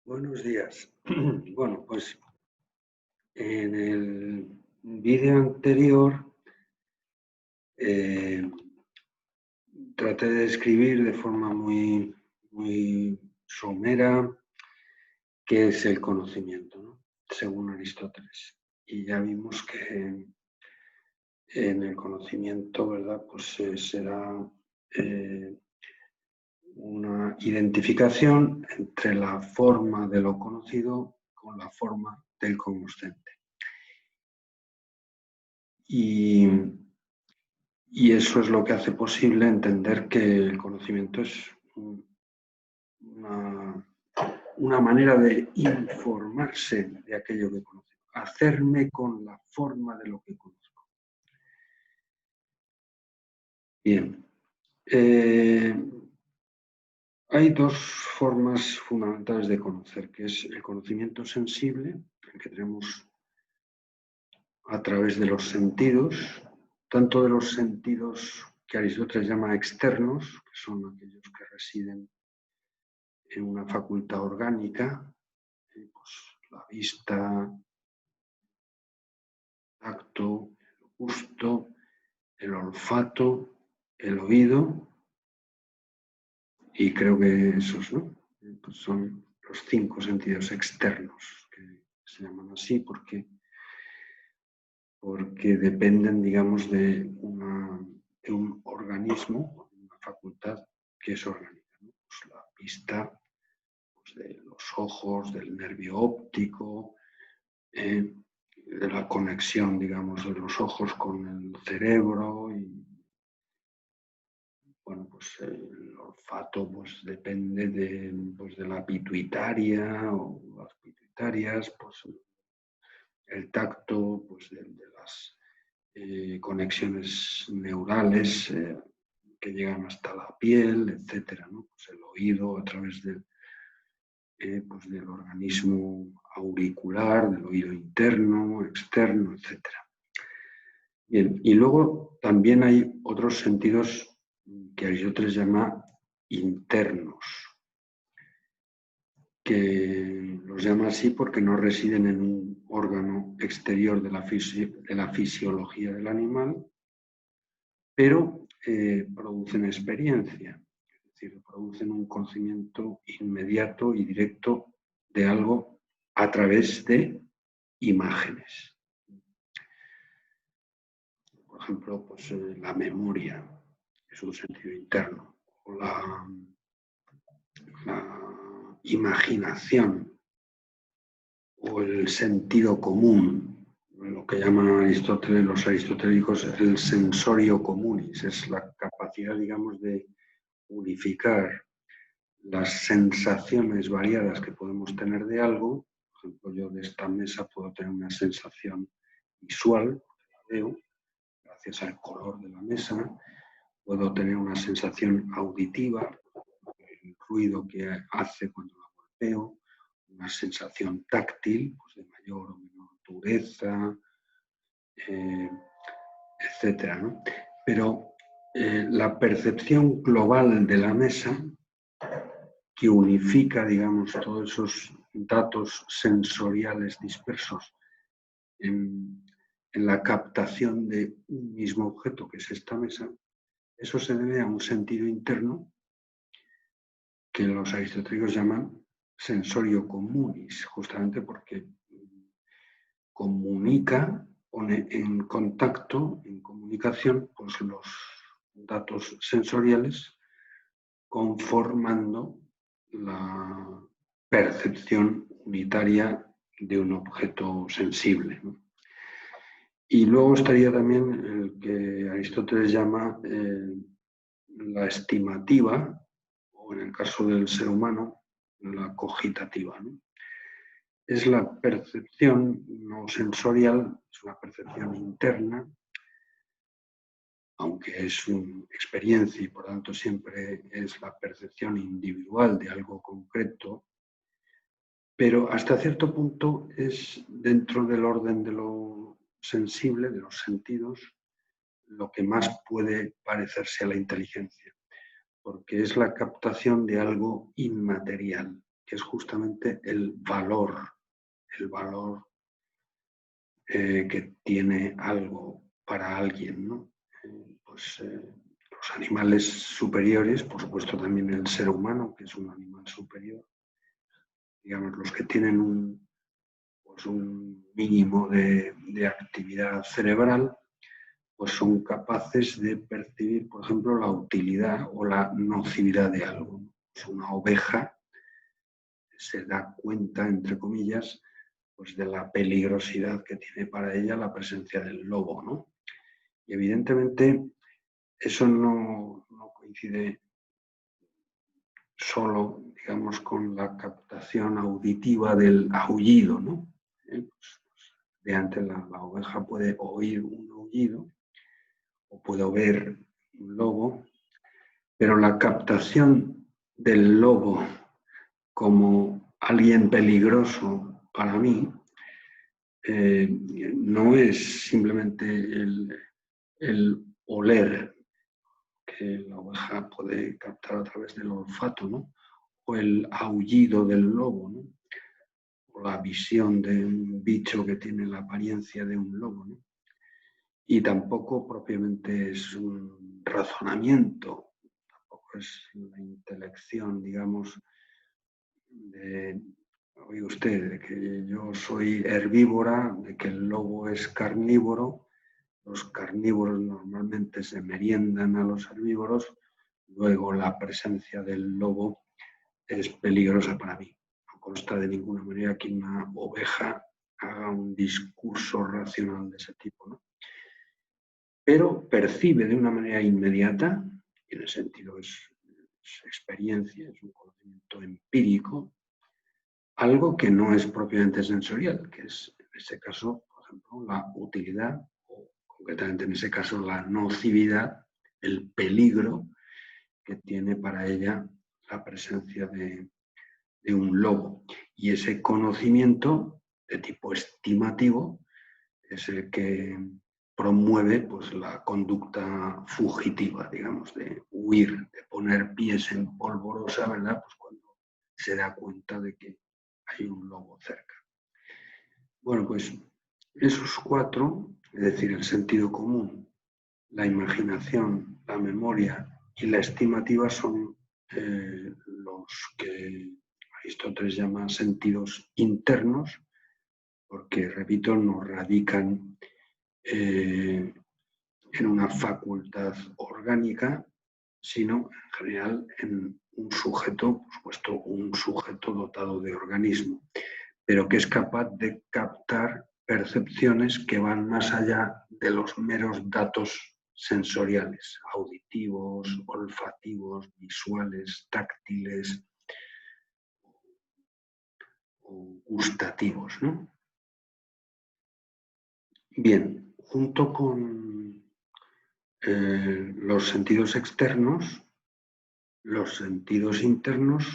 Buenos días. Bueno, pues en el vídeo anterior eh, traté de describir de forma muy somera qué es el conocimiento, ¿no? Según Aristóteles. Y ya vimos que en el conocimiento, ¿verdad? Pues será una identificación entre la forma de lo conocido con la forma del cognoscente. Y eso es lo que hace posible entender que el conocimiento es una manera de informarse de aquello que conozco, hacerme con la forma de lo que conozco. Bien. Hay dos formas fundamentales de conocer, que es el conocimiento sensible, el que tenemos a través de los sentidos, tanto de los sentidos que Aristóteles llama externos, que son aquellos que residen en una facultad orgánica, pues la vista, el tacto, el gusto, el olfato, el oído, y creo que esos, ¿no? Pues son los 5 sentidos externos, que se llaman así porque dependen, digamos, de un organismo, una facultad que es orgánica, ¿no? Pues la vista, pues de los ojos, del nervio óptico, de la conexión, digamos, de los ojos con el cerebro y, bueno, pues el olfato pues depende de la pituitaria o las pituitarias, pues el tacto, pues de las conexiones neurales que llegan hasta la piel, etcétera, ¿no? Pues el oído a través pues del organismo auricular, del oído interno, externo, etcétera. Bien, y luego también hay otros sentidos que Aristóteles llama internos, que los llama así porque no residen en un órgano exterior de la fisiología del animal, pero producen experiencia, es decir, producen un conocimiento inmediato y directo de algo a través de imágenes. Por ejemplo, pues, la memoria es un sentido interno, o la imaginación, o el sentido común, lo que llaman Aristóteles, los aristotélicos, el sensorio communis, es la capacidad, digamos, de unificar las sensaciones variadas que podemos tener de algo. Por ejemplo, yo de esta mesa puedo tener una sensación visual, porque la veo, gracias al color de la mesa. Puedo tener una sensación auditiva, el ruido que hace cuando la golpeo, una sensación táctil, pues de mayor o menor dureza, etcétera, ¿no? Pero la percepción global de la mesa, que unifica, digamos, todos esos datos sensoriales dispersos en la captación de un mismo objeto, que es esta mesa, eso se debe a un sentido interno que los aristotélicos llaman sensorio communis, justamente porque comunica, pone en contacto, en comunicación, pues los datos sensoriales, conformando la percepción unitaria de un objeto sensible, ¿no? Y luego estaría también el que Aristóteles llama la estimativa, o en el caso del ser humano, la cogitativa, ¿no? Es la percepción no sensorial, es una percepción interna, aunque es una experiencia y por tanto siempre es la percepción individual de algo concreto, pero hasta cierto punto es dentro del orden de lo sensible, de los sentidos, lo que más puede parecerse a la inteligencia, porque es la captación de algo inmaterial, que es justamente el valor que tiene algo para alguien, ¿no? Los animales superiores, por supuesto también el ser humano, que es un animal superior, digamos, los que tienen un mínimo de actividad cerebral, pues son capaces de percibir, por ejemplo, la utilidad o la nocividad de algo. Pues una oveja se da cuenta, entre comillas, pues de la peligrosidad que tiene para ella la presencia del lobo, ¿no? Y evidentemente eso no coincide solo, digamos, con la captación auditiva del aullido, ¿no? De antes la oveja puede oír un aullido o puede ver un lobo, pero la captación del lobo como alguien peligroso para mí no es simplemente el oler que la oveja puede captar a través del olfato, ¿no? O el aullido del lobo, ¿no? O la visión de un bicho que tiene la apariencia de un lobo, ¿no? Y tampoco propiamente es un razonamiento, tampoco es la intelección, digamos, de, oye usted, de que yo soy herbívora, de que el lobo es carnívoro, los carnívoros normalmente se meriendan a los herbívoros, luego la presencia del lobo es peligrosa para mí. No consta de ninguna manera que una oveja haga un discurso racional de ese tipo, ¿no? Pero percibe de una manera inmediata, y en el sentido es experiencia, es un conocimiento empírico, algo que no es propiamente sensorial, que es en este caso, por ejemplo, la utilidad, o concretamente en ese caso la nocividad, el peligro que tiene para ella la presencia de un lobo. Y ese conocimiento de tipo estimativo es el que promueve pues, la conducta fugitiva, digamos, de huir, de poner pies en polvorosa, ¿verdad? Pues cuando se da cuenta de que hay un lobo cerca. Bueno, pues esos cuatro, es decir, el sentido común, la imaginación, la memoria y la estimativa son los que Aristóteles llama sentidos internos, porque, repito, no radican en una facultad orgánica, sino en general en un sujeto, por supuesto, un sujeto dotado de organismo, pero que es capaz de captar percepciones que van más allá de los meros datos sensoriales, auditivos, olfativos, visuales, táctiles o gustativos, ¿no? Bien, junto con los sentidos externos, los sentidos internos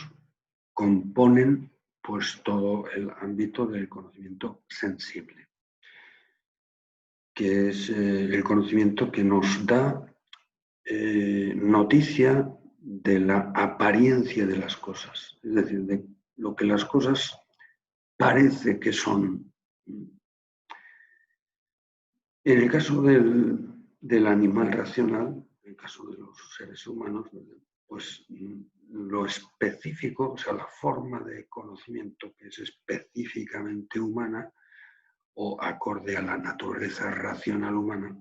componen pues todo el ámbito del conocimiento sensible, que es el conocimiento que nos da noticia de la apariencia de las cosas, es decir, de lo que las cosas parece que son. En el caso del animal racional, en el caso de los seres humanos, pues lo específico, o sea, la forma de conocimiento que es específicamente humana o acorde a la naturaleza racional humana,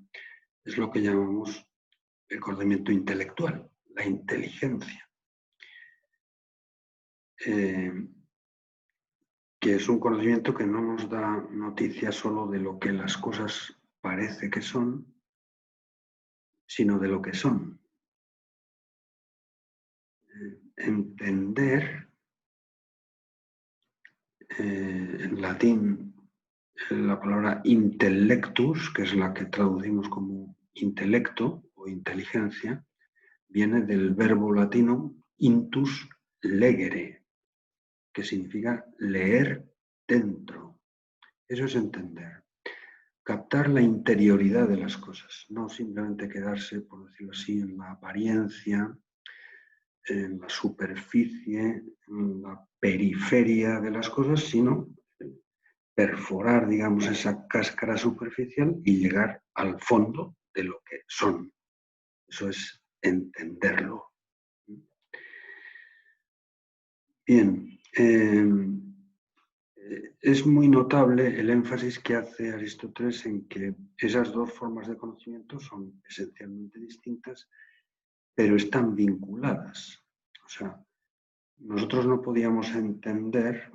es lo que llamamos el conocimiento intelectual, la inteligencia, que es un conocimiento que no nos da noticia solo de lo que las cosas parece que son, sino de lo que son. Entender, en latín, la palabra intellectus, que es la que traducimos como intelecto o inteligencia, viene del verbo latino intus legere, que significa leer dentro. Eso es entender. Captar la interioridad de las cosas, no simplemente quedarse, por decirlo así, en la apariencia, en la superficie, en la periferia de las cosas, sino perforar, digamos, esa cáscara superficial y llegar al fondo de lo que son. Eso es entenderlo. Bien, es muy notable el énfasis que hace Aristóteles en que esas dos formas de conocimiento son esencialmente distintas, pero están vinculadas. O sea, nosotros no podíamos entender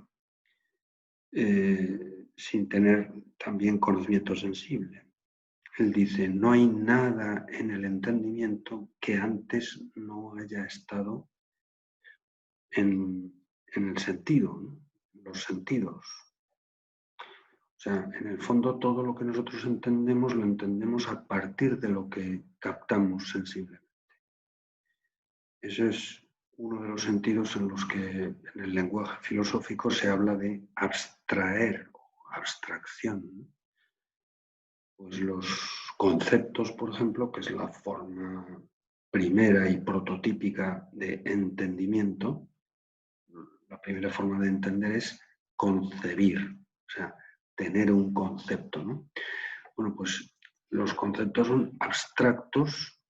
sin tener también conocimiento sensible. Él dice, no hay nada en el entendimiento que antes no haya estado en el sentido, ¿no? Los sentidos. O sea, en el fondo todo lo que nosotros entendemos lo entendemos a partir de lo que captamos sensiblemente. Ese es uno de los sentidos en los que en el lenguaje filosófico se habla de abstraer o abstracción, ¿no? Pues los conceptos, por ejemplo, que es la forma primera y prototípica de entendimiento, la primera forma de entender es concebir, o sea, tener un concepto, ¿no? Bueno, pues los conceptos son abstractos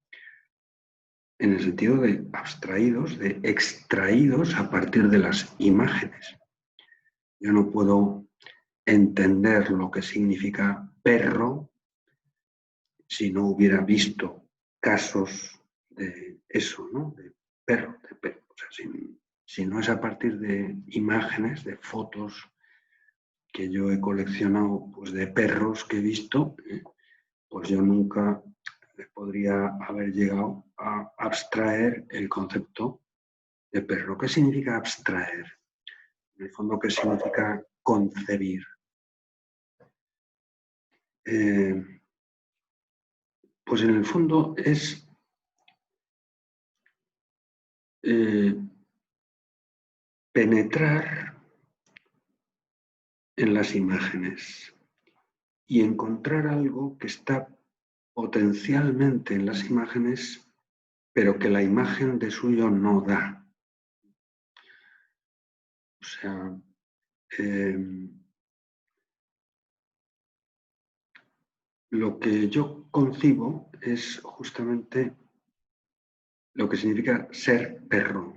en el sentido de abstraídos, de extraídos a partir de las imágenes. Yo no puedo entender lo que significa perro si no hubiera visto casos de eso, ¿no? De perro, de perro. O sea, si no es a partir de imágenes, de fotos que yo he coleccionado, pues de perros que he visto, pues yo nunca podría haber llegado a abstraer el concepto de perro. ¿Qué significa abstraer? En el fondo, ¿qué significa concebir? Pues en el fondo es penetrar en las imágenes y encontrar algo que está potencialmente en las imágenes, pero que la imagen de suyo no da. O sea, lo que yo concibo es justamente lo que significa ser perro.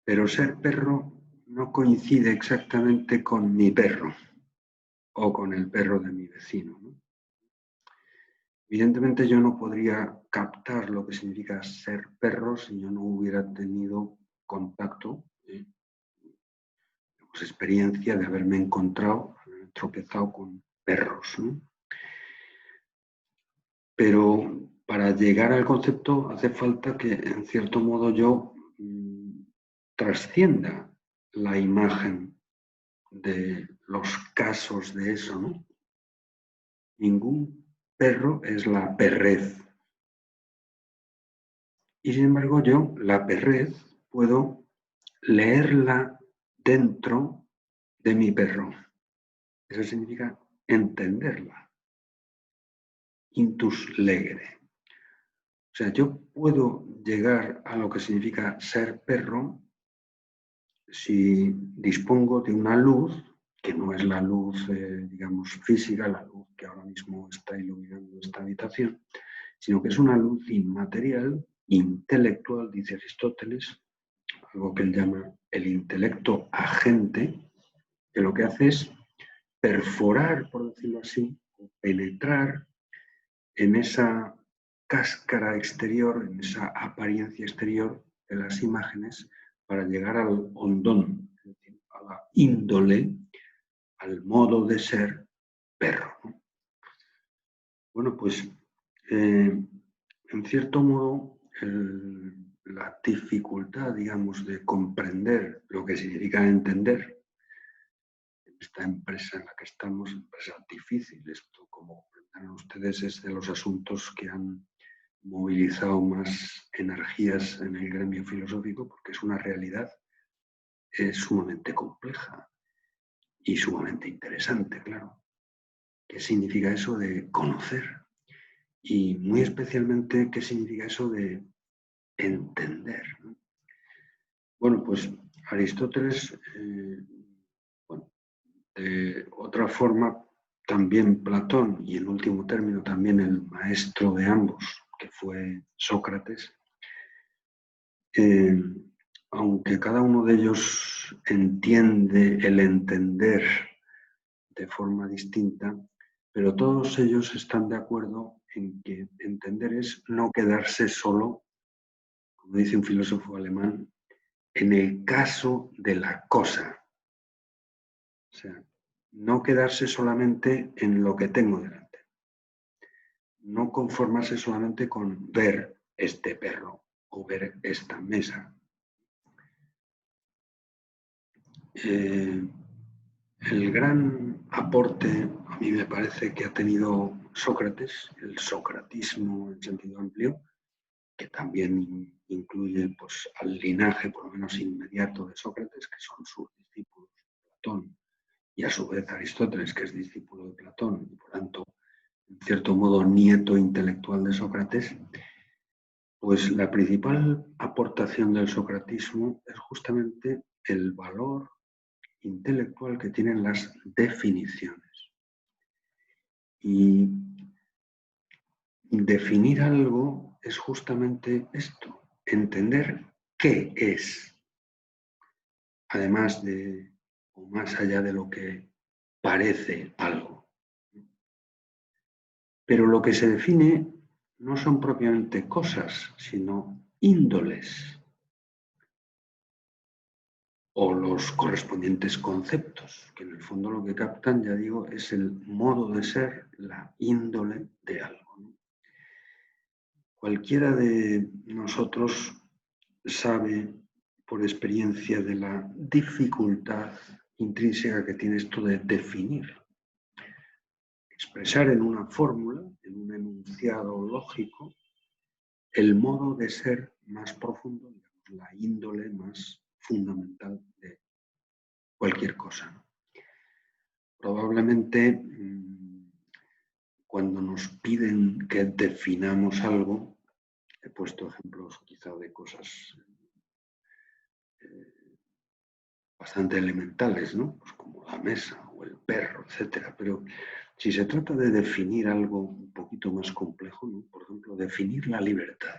Pero ser perro no coincide exactamente con mi perro o con el perro de mi vecino, ¿no? Evidentemente yo no podría captar lo que significa ser perro si yo no hubiera tenido contacto, pues, experiencia de haberme encontrado, tropezado con perros, ¿no? Pero para llegar al concepto hace falta que, en cierto modo, yo trascienda la imagen de los casos de eso, ¿no? Ningún perro es la perrez. Y sin embargo yo, la perrez, puedo leerla dentro de mi perro. Eso significa entenderla. Intus legere. O sea, yo puedo llegar a lo que significa ser perro si dispongo de una luz, que no es la luz, digamos, física, la luz que ahora mismo está iluminando esta habitación, sino que es una luz inmaterial, intelectual, dice Aristóteles, algo que él llama el intelecto agente, que lo que hace es perforar, por decirlo así, o penetrar en esa cáscara exterior, en esa apariencia exterior de las imágenes, para llegar al hondón, es decir, a la índole, al modo de ser perro, ¿no? Bueno, pues en cierto modo la dificultad, digamos, de comprender lo que significa entender en esta empresa en la que estamos, empresa difícil, esto, como comprenderán ustedes, es de los asuntos que han movilizado más energías en el gremio filosófico, porque es una realidad sumamente compleja y sumamente interesante, claro. ¿Qué significa eso de conocer? Y muy especialmente, ¿qué significa eso de entender, ¿no? Bueno, pues Aristóteles, bueno, de otra forma, también Platón y en último término también el maestro de ambos, que fue Sócrates, aunque cada uno de ellos entiende el entender de forma distinta, pero todos ellos están de acuerdo en que entender es no quedarse solo, como dice un filósofo alemán, en el caso de la cosa. O sea, no quedarse solamente en lo que tengo delante. No conformarse solamente con ver este perro o ver esta mesa. El gran aporte, a mí me parece, que ha tenido Sócrates, el socratismo en sentido amplio, que también incluye pues, al linaje, por lo menos inmediato, de Sócrates, que son sus discípulos, Platón, y a su vez Aristóteles, que es discípulo de Platón, y por tanto, en cierto modo, nieto intelectual de Sócrates, pues la principal aportación del socratismo es justamente el valor intelectual que tienen las definiciones. Y definir algo es justamente esto, entender qué es, además de o más allá de lo que parece algo. Pero lo que se define no son propiamente cosas, sino índoles o los correspondientes conceptos, que en el fondo lo que captan, ya digo, es el modo de ser, la índole de algo, ¿no? Cualquiera de nosotros sabe por experiencia de la dificultad intrínseca que tiene esto de definir, expresar en una fórmula, en un enunciado lógico, el modo de ser más profundo, digamos, la índole más fundamental de cualquier cosa, ¿no? Probablemente cuando nos piden que definamos algo, he puesto ejemplos quizá de cosas bastante elementales, ¿no? Pues como la mesa o el perro, etcétera. Pero si se trata de definir algo un poquito más complejo, ¿no? Por ejemplo, definir la libertad,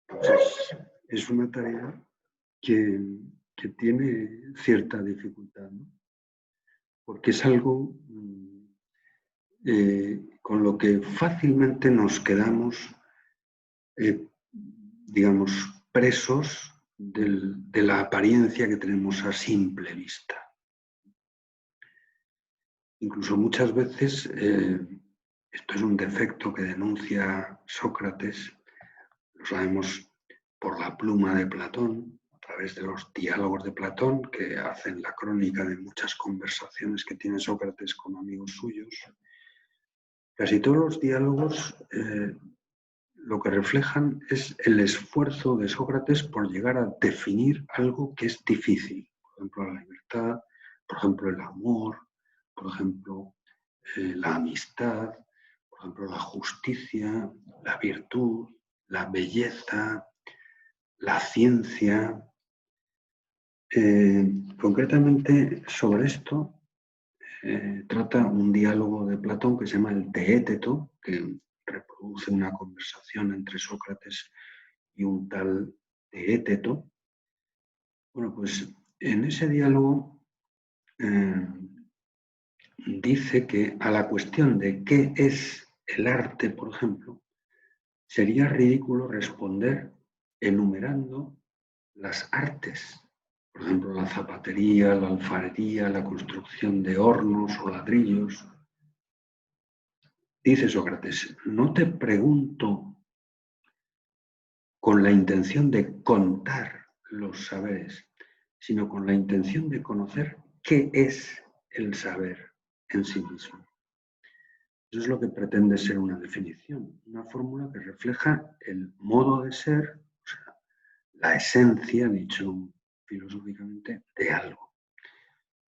pues es una tarea que tiene cierta dificultad, ¿no? Porque es algo con lo que fácilmente nos quedamos, digamos, presos de la apariencia que tenemos a simple vista. Incluso muchas veces, esto es un defecto que denuncia Sócrates, lo sabemos por la pluma de Platón, a través de los diálogos de Platón, que hacen la crónica de muchas conversaciones que tiene Sócrates con amigos suyos. Casi todos los diálogos lo que reflejan es el esfuerzo de Sócrates por llegar a definir algo que es difícil. Por ejemplo, la libertad, por ejemplo, el amor, por ejemplo, la amistad, por ejemplo, la justicia, la virtud, la belleza, la ciencia. Concretamente sobre esto trata un diálogo de Platón que se llama el Teéteto, que reproduce una conversación entre Sócrates y un tal Teéteto. Bueno, pues en ese diálogo dice que a la cuestión de qué es el arte, por ejemplo, sería ridículo responder enumerando las artes. Por ejemplo, la zapatería, la alfarería, la construcción de hornos o ladrillos. Dice Sócrates, no te pregunto con la intención de contar los saberes, sino con la intención de conocer qué es el saber en sí mismo. Eso es lo que pretende ser una definición, una fórmula que refleja el modo de ser, o sea, la esencia, dicho filosóficamente, de algo,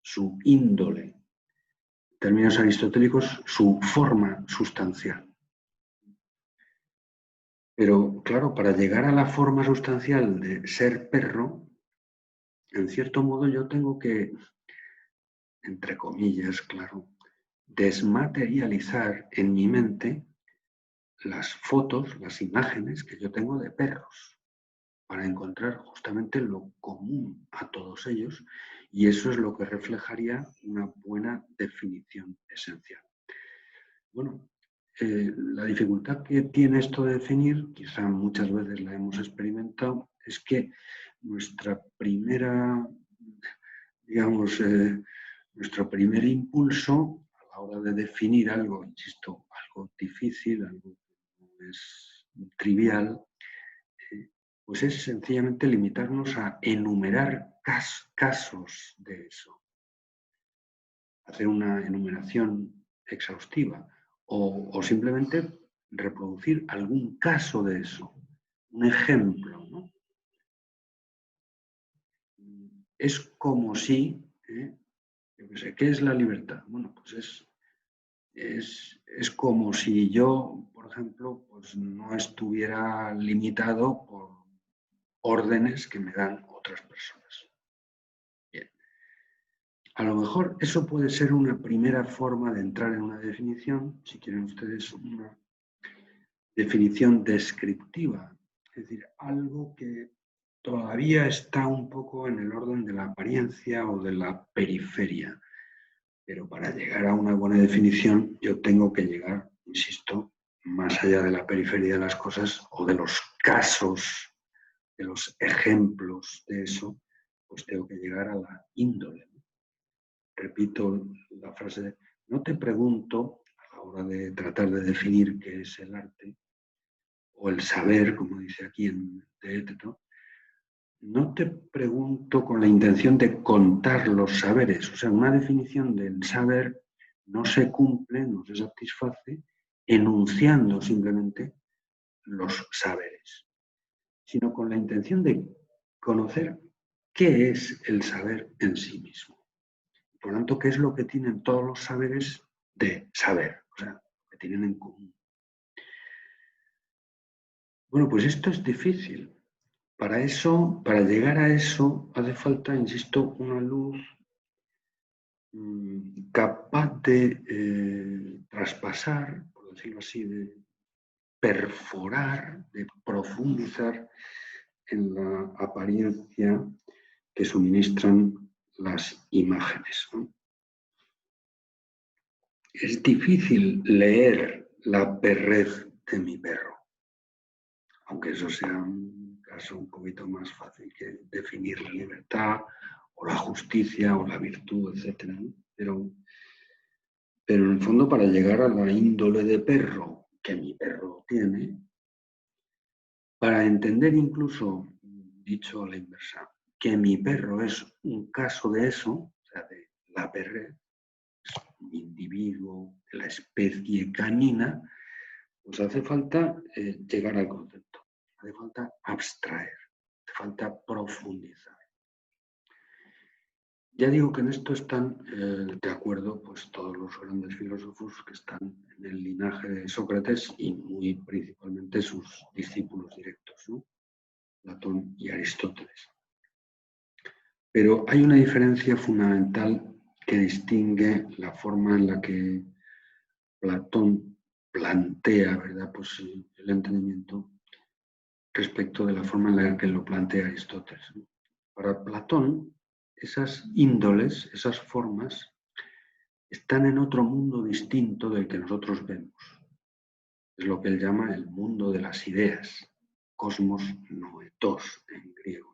su índole, en términos aristotélicos, su forma sustancial. Pero claro, para llegar a la forma sustancial de ser perro, en cierto modo yo tengo que, entre comillas, claro, desmaterializar en mi mente las fotos, las imágenes que yo tengo de perros, para encontrar justamente lo común a todos ellos, y eso es lo que reflejaría una buena definición esencial. Bueno, la dificultad que tiene esto de definir, quizá muchas veces la hemos experimentado, es que nuestra primera, digamos, nuestro primer impulso a la hora de definir algo, insisto, algo difícil, algo que no es trivial, pues es sencillamente limitarnos a enumerar casos de eso, hacer una enumeración exhaustiva o simplemente reproducir algún caso de eso, un ejemplo, ¿no? Es como si, yo qué sé, ¿qué es la libertad? Bueno, pues es como si yo, por ejemplo, pues no estuviera limitado por órdenes que me dan otras personas. Bien. A lo mejor eso puede ser una primera forma de entrar en una definición, si quieren ustedes una definición descriptiva, es decir, algo que todavía está un poco en el orden de la apariencia o de la periferia. Pero para llegar a una buena definición yo tengo que llegar, insisto, más allá de la periferia de las cosas o de los casos, de los ejemplos de eso, pues tengo que llegar a la índole. Repito la frase, no te pregunto a la hora de tratar de definir qué es el arte o el saber, como dice aquí en Teéteto, no te pregunto con la intención de contar los saberes. O sea, una definición del saber no se cumple, no se satisface enunciando simplemente los saberes, sino con la intención de conocer qué es el saber en sí mismo. Por lo tanto, qué es lo que tienen todos los saberes de saber, o sea, lo que tienen en común. Bueno, pues esto es difícil. Para eso, para llegar a eso, hace falta, insisto, una luz capaz de traspasar, por decirlo así, de perforar, de profundizar en la apariencia que suministran las imágenes, ¿no? Es difícil leer la perrez de mi perro, aunque eso sea un caso un poquito más fácil que definir la libertad o la justicia o la virtud, etc. Pero en el fondo, para llegar a la índole de perro que mi perro tiene, para entender incluso, dicho a la inversa, que mi perro es un caso de eso, o sea, de la perrez, un individuo de la especie canina, pues hace falta llegar al concepto, hace falta abstraer, hace falta profundizar. Ya digo que en esto están de acuerdo pues, todos los grandes filósofos que están en el linaje de Sócrates y muy principalmente sus discípulos directos, ¿no? Platón y Aristóteles. Pero hay una diferencia fundamental que distingue la forma en la que Platón plantea, ¿verdad? Pues, el entendimiento respecto de la forma en la que lo plantea Aristóteles. Para Platón, esas índoles, esas formas, están en otro mundo distinto del que nosotros vemos. Es lo que él llama el mundo de las ideas, cosmos noetos en griego.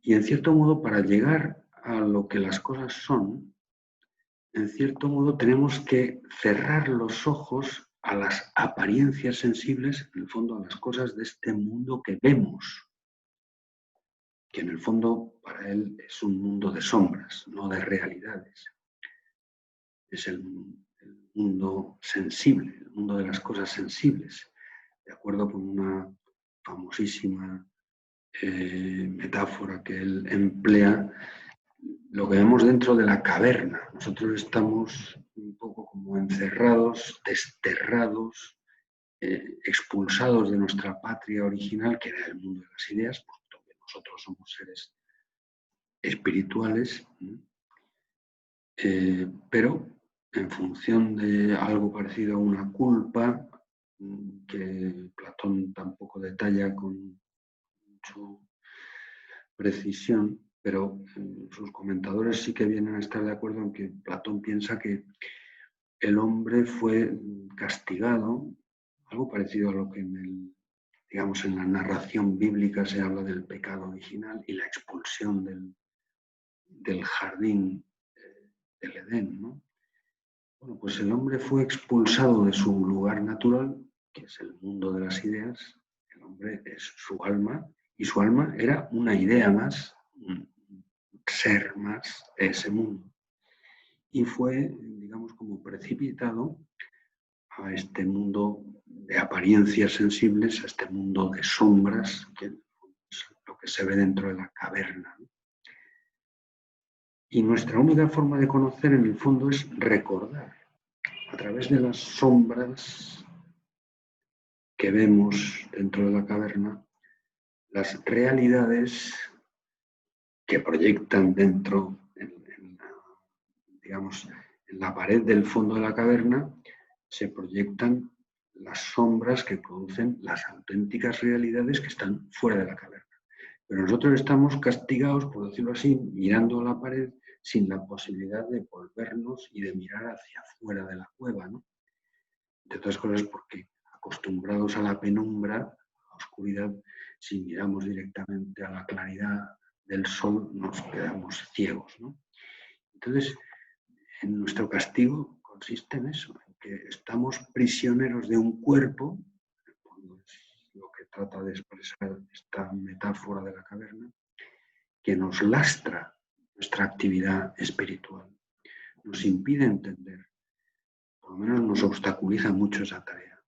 Y en cierto modo, para llegar a lo que las cosas son, en cierto modo tenemos que cerrar los ojos a las apariencias sensibles, en el fondo a las cosas de este mundo que vemos, que en el fondo para él es un mundo de sombras, no de realidades. Es el mundo sensible, el mundo de las cosas sensibles, de acuerdo con una famosísima metáfora que él emplea, lo que vemos dentro de la caverna. Nosotros estamos un poco como encerrados, desterrados expulsados de nuestra patria original, que era el mundo de las ideas, puesto que nosotros somos seres espirituales, pero en función de algo parecido a una culpa, que Platón tampoco detalla con mucha precisión, pero sus comentadores sí que vienen a estar de acuerdo en que Platón piensa que el hombre fue castigado, algo parecido a lo que digamos, en la narración bíblica se habla del pecado original y la expulsión del jardín del Edén, ¿no? Bueno, pues el hombre fue expulsado de su lugar natural, que es el mundo de las ideas. El hombre es su alma, y su alma era una idea más, un ser más de ese mundo. Y fue, digamos, como precipitado a este mundo de apariencias sensibles, a este mundo de sombras, que es lo que se ve dentro de la caverna. Y nuestra única forma de conocer, en el fondo, es recordar, a través de las sombras que vemos dentro de la caverna, las realidades que proyectan dentro, digamos, en la pared del fondo de la caverna, se proyectan las sombras que producen las auténticas realidades que están fuera de la caverna. Pero nosotros estamos castigados, por decirlo así, mirando a la pared sin la posibilidad de volvernos y de mirar hacia afuera de la cueva, ¿no? Entre otras cosas porque acostumbrados a la penumbra, a la oscuridad, si miramos directamente a la claridad del sol, nos quedamos ciegos, ¿no? Entonces, en nuestro castigo consiste en eso, en que estamos prisioneros de un cuerpo, lo que trata de expresar esta metáfora de la caverna, que nos lastra nuestra actividad espiritual, nos impide entender, por lo menos nos obstaculiza mucho esa tarea.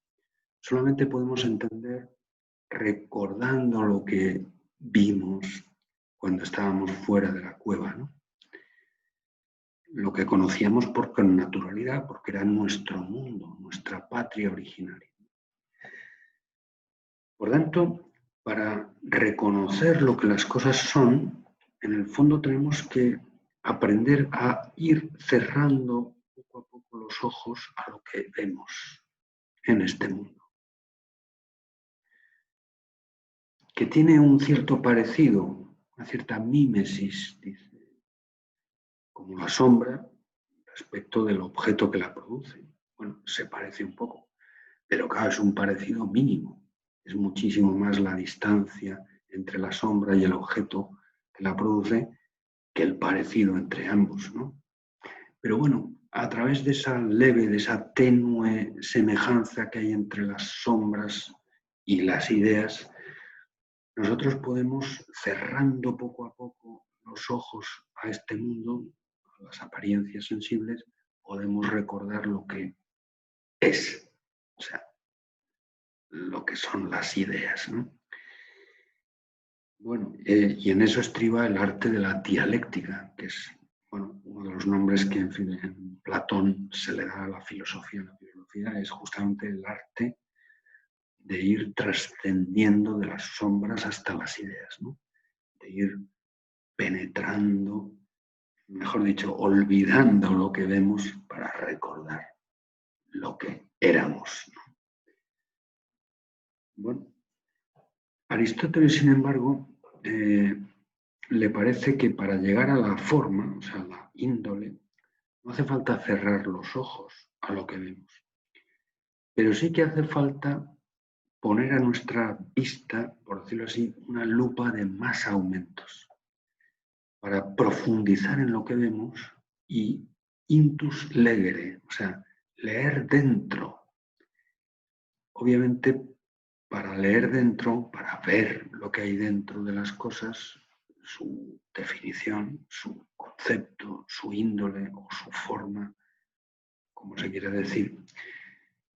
Solamente podemos entender recordando lo que vimos cuando estábamos fuera de la cueva, ¿no? Lo que conocíamos por naturalidad, porque era nuestro mundo, nuestra patria originaria. Por tanto, para reconocer lo que las cosas son, en el fondo tenemos que aprender a ir cerrando poco a poco los ojos a lo que vemos en este mundo, que tiene un cierto parecido, una cierta mímesis, dice, como la sombra respecto del objeto que la produce. Bueno, se parece un poco, pero claro, es un parecido mínimo. Es muchísimo más la distancia entre la sombra y el objeto que la produce que el parecido entre ambos, ¿no? Pero bueno, a través de esa leve, de esa tenue semejanza que hay entre las sombras y las ideas, nosotros podemos, cerrando poco a poco los ojos a este mundo, a las apariencias sensibles, podemos recordar lo que es, o sea, lo que son las ideas, ¿no? Bueno, y en eso estriba el arte de la dialéctica, que es, bueno, uno de los nombres que en Platón se le da a la filosofía. La filosofía es justamente el arte de ir trascendiendo de las sombras hasta las ideas, ¿no? De ir penetrando, mejor dicho, olvidando lo que vemos para recordar lo que éramos, ¿no? Bueno, Aristóteles, sin embargo, le parece que para llegar a la forma, o sea, la índole, no hace falta cerrar los ojos a lo que vemos, pero sí que hace falta poner a nuestra vista, por decirlo así, una lupa de más aumentos para profundizar en lo que vemos y intus legere, o sea, leer dentro. Obviamente, para leer dentro, para ver lo que hay dentro de las cosas, su definición, su concepto, su índole o su forma, como se quiere decir,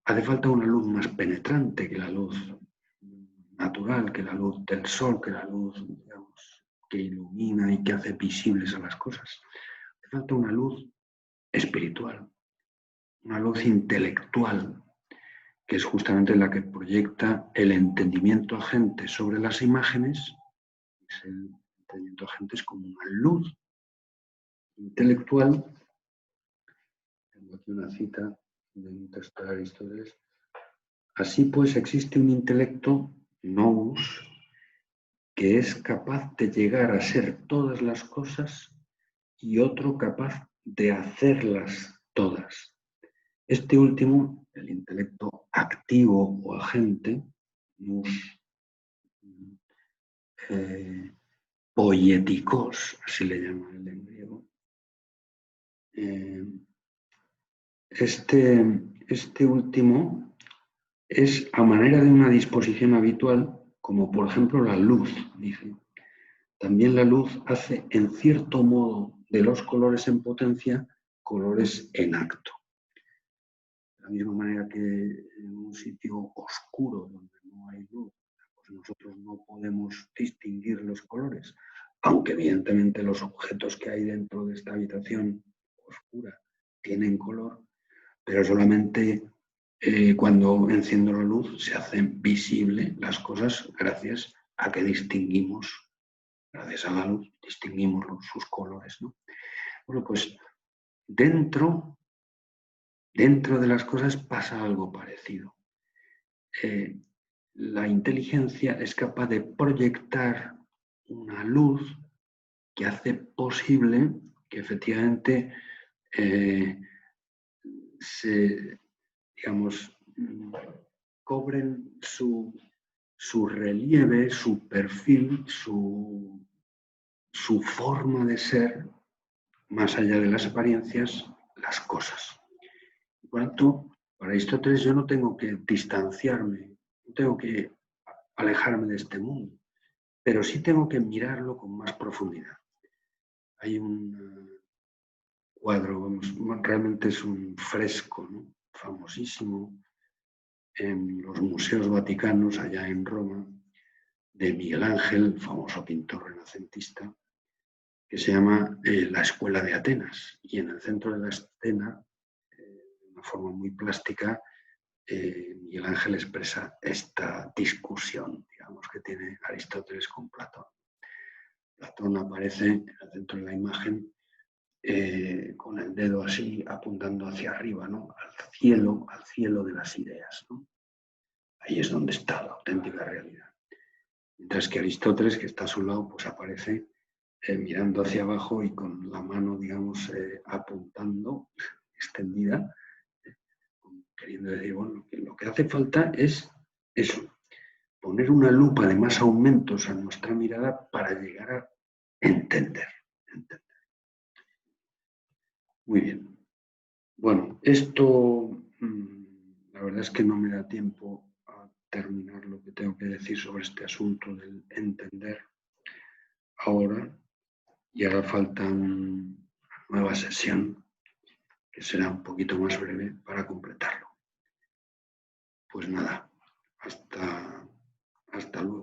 hace falta una luz más penetrante que la luz natural, que la luz del sol, que la luz, digamos, que ilumina y que hace visibles a las cosas. Hace falta una luz espiritual, una luz intelectual, que es justamente la que proyecta el entendimiento agente sobre las imágenes. El entendimiento agente es como una luz intelectual. Tengo aquí una cita de un texto de Aristóteles. Así pues, existe un intelecto, nous, que es capaz de llegar a ser todas las cosas y otro capaz de hacerlas todas. Este último, el intelecto activo o agente, nous poietikos, así le llaman en griego, este último es a manera de una disposición habitual, como por ejemplo la luz, dice. También la luz hace en cierto modo de los colores en potencia colores en acto. De la misma manera que en un sitio oscuro donde no hay luz, pues nosotros no podemos distinguir los colores, aunque evidentemente los objetos que hay dentro de esta habitación oscura tienen color, pero solamente cuando enciendo la luz se hacen visibles las cosas gracias a que distinguimos, gracias a la luz, distinguimos sus colores, ¿no? Bueno, pues dentro de las cosas pasa algo parecido. La inteligencia es capaz de proyectar una luz que hace posible que efectivamente cobren su relieve, su perfil, su forma de ser, más allá de las apariencias, las cosas. Por tanto, para Aristóteles yo no tengo que distanciarme, no tengo que alejarme de este mundo, pero sí tengo que mirarlo con más profundidad. Hay un cuadro, realmente es un fresco, ¿no?, famosísimo en los museos vaticanos, allá en Roma, de Miguel Ángel, famoso pintor renacentista, que se llama La Escuela de Atenas. Y en el centro de la escena, de una forma muy plástica, Miguel Ángel expresa esta discusión, digamos, que tiene Aristóteles con Platón. Platón aparece en el centro de la imagen con el dedo así apuntando hacia arriba, ¿no?, al cielo de las ideas, ¿no? Ahí es donde está la auténtica realidad. Mientras que Aristóteles, que está a su lado, pues aparece mirando hacia abajo y con la mano, digamos, apuntando, extendida, queriendo decir, bueno, lo que hace falta es eso, poner una lupa de más aumentos a nuestra mirada para llegar a entender. Muy bien. Bueno, esto la verdad es que no me da tiempo a terminar lo que tengo que decir sobre este asunto del entender ahora, y hará falta una nueva sesión que será un poquito más breve para completarlo. Pues nada, hasta luego.